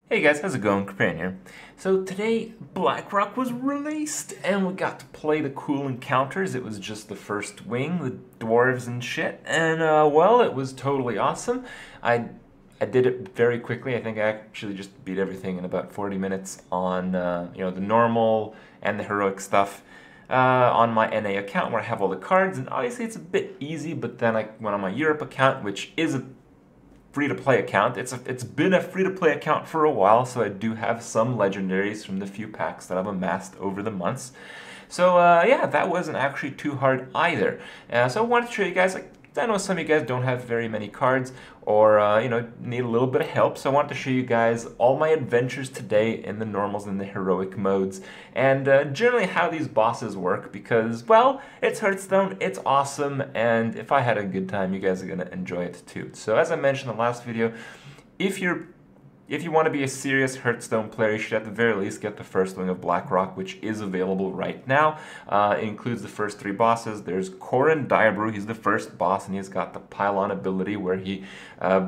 Hey guys, how's it going? Corin here. So today, Blackrock was released, and we got to play the cool encounters. It was just the first wing, the dwarves and shit, and well, it was totally awesome. I did it very quickly. I think I actually just beat everything in about 40 minutes on the normal and the heroic stuff on my NA account where I have all the cards, and obviously it's a bit easy. But then I went on my Europe account, which is a free-to-play account. It's been a free-to-play account for a while, so I do have some legendaries from the few packs that I've amassed over the months. So yeah, that wasn't actually too hard either. So I wanted to show you guys, like, I know some of you guys don't have very many cards or need a little bit of help, so I wanted to show you guys all my adventures today in the normals and the heroic modes, and generally how these bosses work, because, well, it's Hearthstone, it's awesome, and if I had a good time, you guys are going to enjoy it too. So as I mentioned in the last video, if you want to be a serious Hearthstone player, you should at the very least get the first wing of Blackrock, which is available right now. It includes the first three bosses. There's Corin Direbrew, he's the first boss, and he's got the pylon ability where he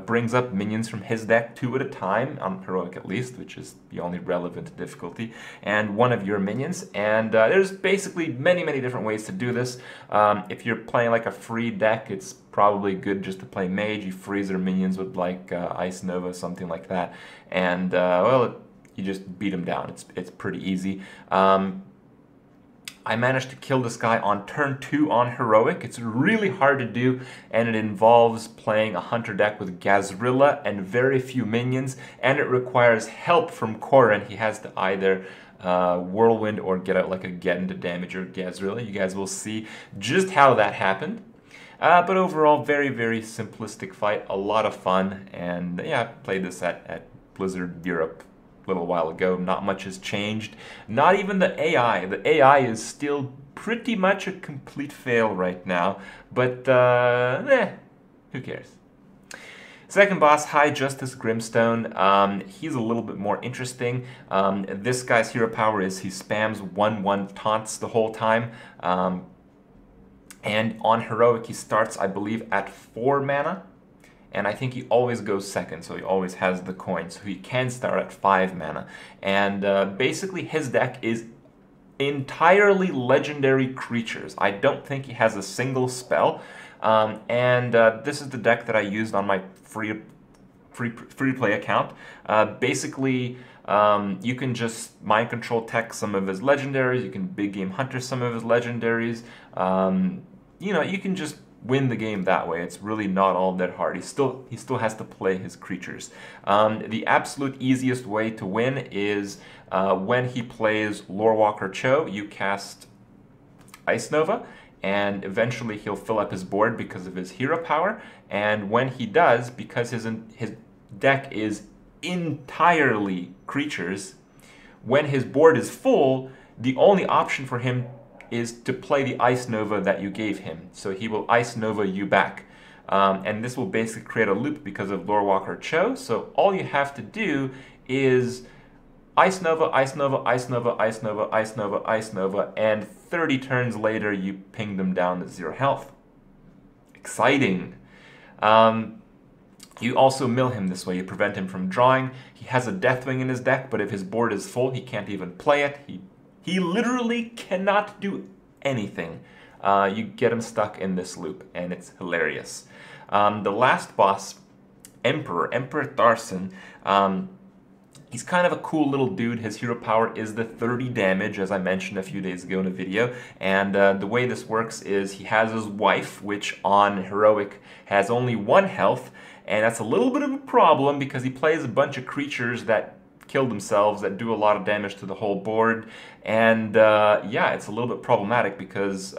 brings up minions from his deck two at a time, on heroic at least, which is the only relevant difficulty, and one of your minions. And there's basically many different ways to do this. If you're playing like a free deck, it's probably good just to play mage. You freeze their minions with like Ice Nova, something like that, and well, you just beat them down. It's pretty easy. I managed to kill this guy on turn 2 on heroic. It's really hard to do, and it involves playing a hunter deck with Gazrilla and very few minions, and it requires help from Corin. He has to either whirlwind or get out like a get into damage or Gazrilla. You guys will see just how that happened. But overall, very simplistic fight, a lot of fun, and yeah, I played this at Blizzard Europe a little while ago. Not much has changed, not even the AI. The AI is still pretty much a complete fail right now, but who cares? Second boss, High Justice Grimstone. He's a little bit more interesting. This guy's hero power is he spams 1/1 taunts the whole time. And on heroic, he starts, I believe, at 4 mana. And I think he always goes second, so he always has the coin. So he can start at 5 mana. And basically, his deck is entirely legendary creatures. I don't think he has a single spell. This is the deck that I used on my free-to-play account. Basically, you can just mind control tech some of his legendaries. You can big game hunter some of his legendaries. You can just win the game that way. It's really not all that hard. He still has to play his creatures. The absolute easiest way to win is when he plays Lorewalker Cho, you cast Ice Nova, and eventually he'll fill up his board because of his hero power. And when he does, because his deck is entirely creatures, when his board is full, the only option for him is to play the Ice Nova that you gave him. So he will Ice Nova you back. And this will basically create a loop because of Lorewalker Cho. So all you have to do is Ice Nova, Ice Nova, Ice Nova, Ice Nova, Ice Nova, Ice Nova, and 30 turns later you ping them down to 0 health. Exciting. You also mill him this way. You prevent him from drawing. He has a Deathwing in his deck, but if his board is full, he can't even play it. He literally cannot do anything. You get him stuck in this loop, and it's hilarious. The last boss, Emperor Thaurissan, he's kind of a cool little dude. His hero power is the 30 damage, as I mentioned a few days ago in a video. And the way this works is he has his wife, which on heroic has only 1 health, and that's a little bit of a problem because he plays a bunch of creatures that kill themselves, that do a lot of damage to the whole board. And yeah, it's a little bit problematic because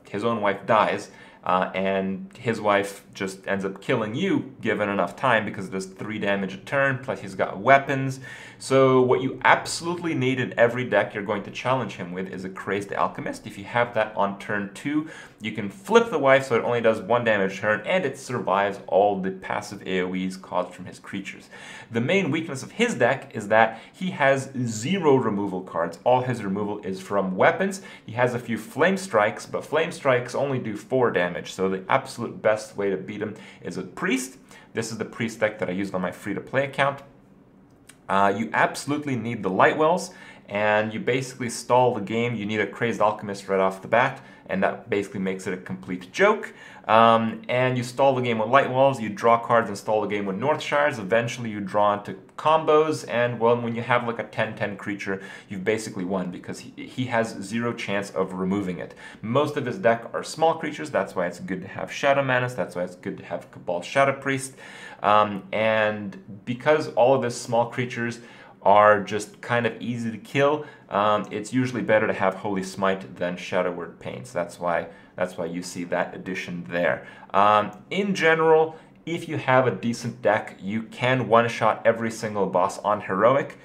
his own wife dies, and his wife just ends up killing you given enough time because it does 3 damage a turn, plus he's got weapons. So what you absolutely need in every deck you're going to challenge him with is a Crazed Alchemist. If you have that on turn 2, you can flip the wife so it only does 1 damage a turn, and it survives all the passive AoEs caused from his creatures. The main weakness of his deck is that he has 0 removal cards. All his removal is from weapons. He has a few Flame Strikes, but Flame Strikes only do 4 damage, so the absolute best way to beat him is with Priest. This is the Priest deck that I used on my free-to-play account. You absolutely need the light wells, and you basically stall the game. You need a Crazed Alchemist right off the bat, and that basically makes it a complete joke. And you stall the game with light wells, you draw cards and stall the game with Northshires. Eventually you draw into combos, and well, when you have like a 10-10 creature, you've basically won because he has zero chance of removing it. Most of his deck are small creatures, that's why it's good to have Shadow Manus, that's why it's good to have Cabal Shadow Priest. And because all of his small creatures are just kind of easy to kill, it's usually better to have Holy Smite than Shadow Word Pain. So that's why you see that addition there. In general, if you have a decent deck, you can one-shot every single boss on Heroic.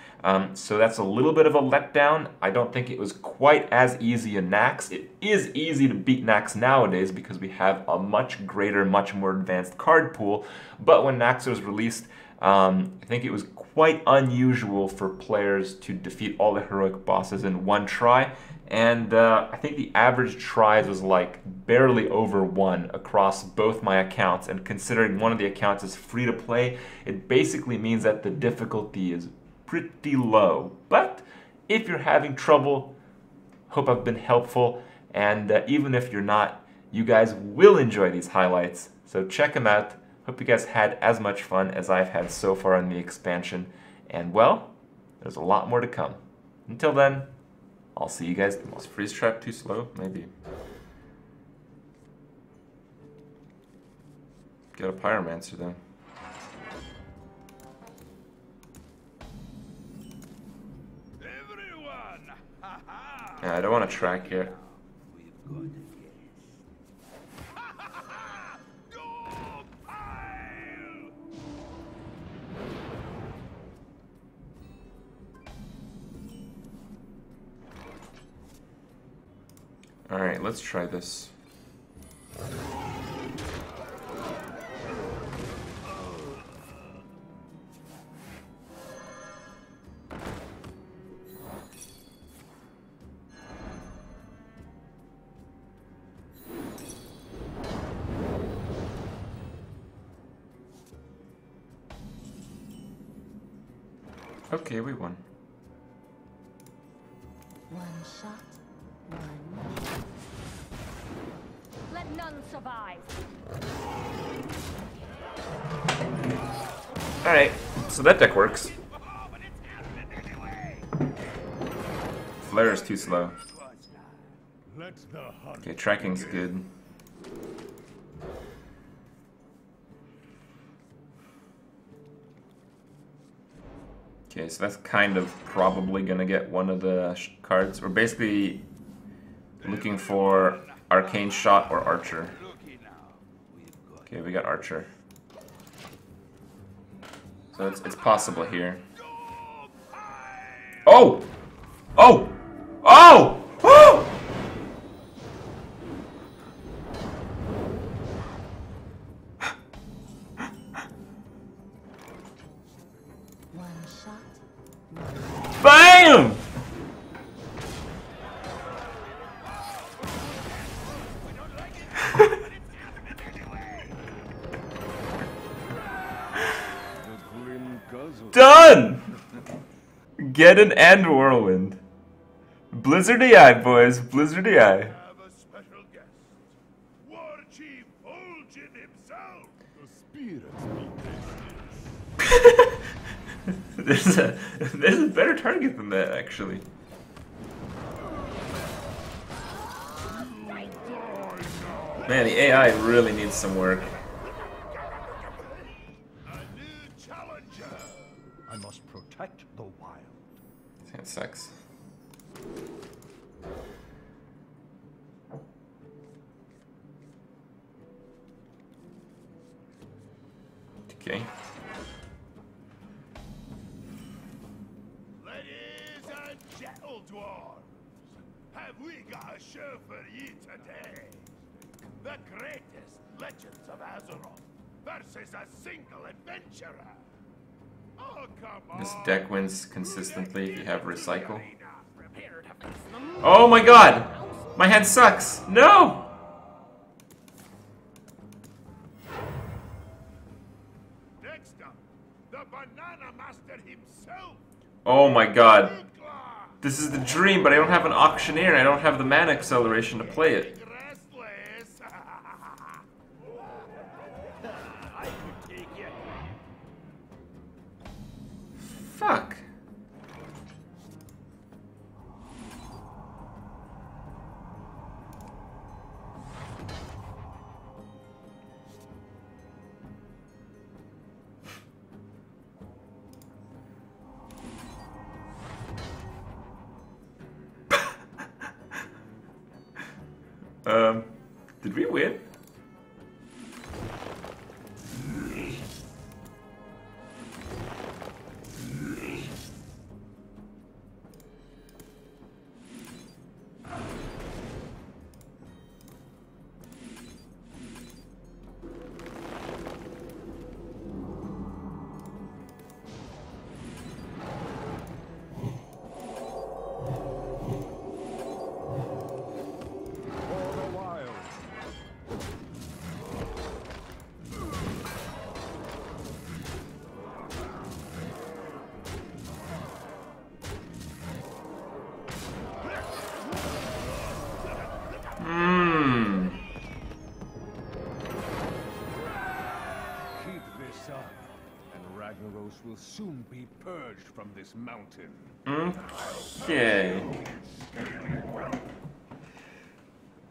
So that's a little bit of a letdown. I don't think it was quite as easy in Nax. It is easy to beat Nax nowadays because we have a much greater, much more advanced card pool. But when Nax was released, I think it was quite unusual for players to defeat all the heroic bosses in one try, and I think the average tries was like barely over 1 across both my accounts, and considering one of the accounts is free to play, it basically means that the difficulty is pretty low. But if you're having trouble, hope I've been helpful, and even if you're not, you guys will enjoy these highlights, so check them out. Hope you guys had as much fun as I've had so far in the expansion. And well, there's a lot more to come. Until then, I'll see you guys. Was freeze trap too slow? Maybe. Get a Pyromancer then. Yeah, I don't want to track yet. Alright, let's try this. Okay, we won. One shot, one. Let none survive. Alright, so that deck works. Flare is too slow. Okay, tracking's good. Okay, so that's kind of probably gonna get one of the cards. We're basically looking for Arcane Shot or Archer. Okay, we got Archer. So it's possible here. Oh! Oh! Oh! Oh! One shot. BAM! Done! Geddon and Whirlwind. Blizzardy Eye, boys. Blizzardy Eye. There's a better target than that, actually. Man, the AI really needs some work. I must protect the wild. That sucks. Okay. Ladies and gentle dwarves, have we got a show for you today? The greatest legends of Azeroth versus a single adventurer. Oh, come on. This deck wins consistently if you have Recycle. Oh my god! My hand sucks! No! Next up, The banana master himself. Oh my god. This is the dream, but I don't have an auctioneer. I don't have the mana acceleration to play it. Restless. I could take it. Fuck. Did we win? Will soon be purged from this mountain. Okay.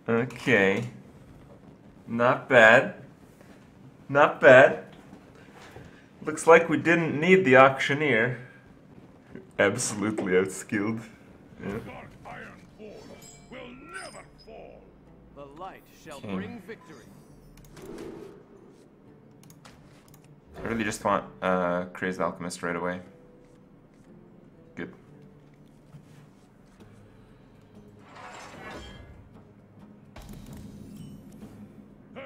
Okay. Not bad. Not bad. Looks like we didn't need the auctioneer. Absolutely outskilled. Yeah. Dark iron force will never fall. The light shall bring victory. I really just want Crazed Alchemist right away. Good. Hey,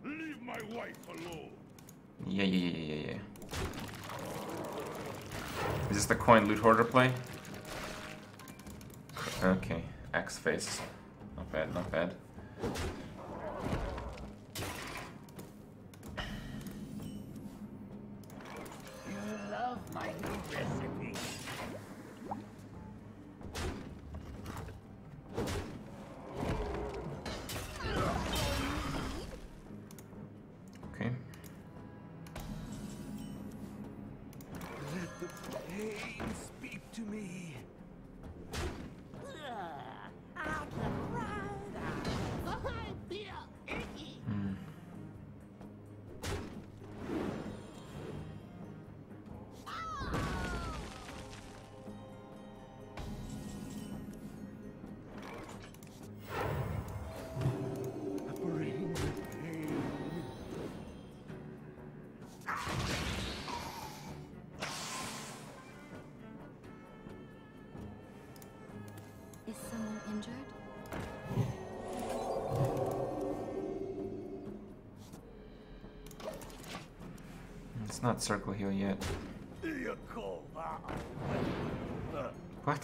leave my wife alone. Yeah. Is this the coin loot hoarder play? Okay, axe face. Not bad, not bad. My new recipe. Okay. Let the pain speak to me. Is someone injured? It's not circle heal yet. You call that? What?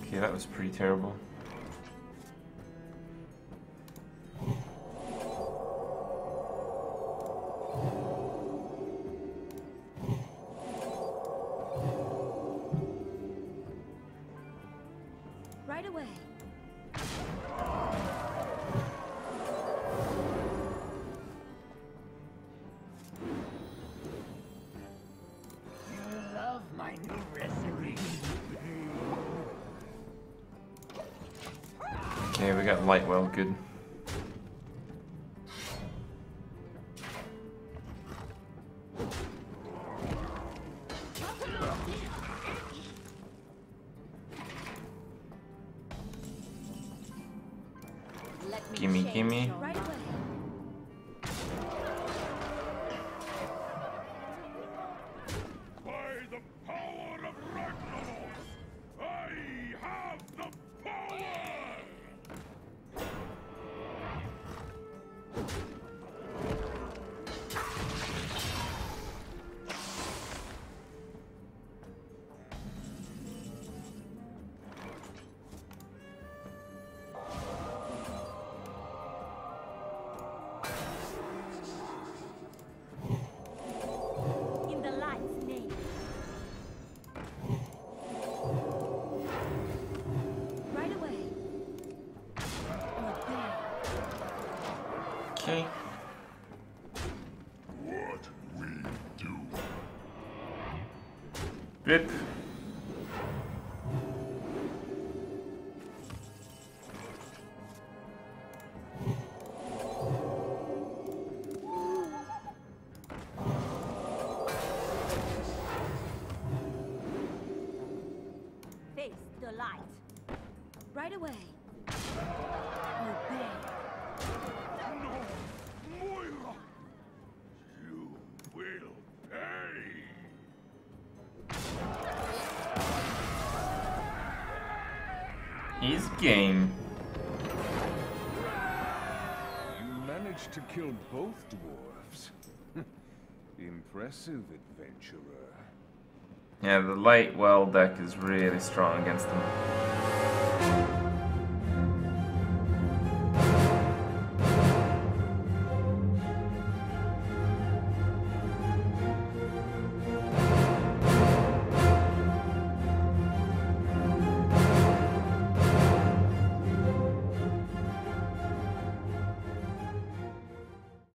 Okay, that was pretty terrible. Right away. You love my new recipe. Okay, we got Lightwell, good. Let me Gimme, change gimme. your- Right away. By the power of Ragnarok, I have the power! Okay. What we do. Rip. Face the light. Right away. Obey. No, Moira! You will pay! He's game. You managed to kill both dwarves. Impressive, adventurer. Yeah, the light well deck is really strong against them.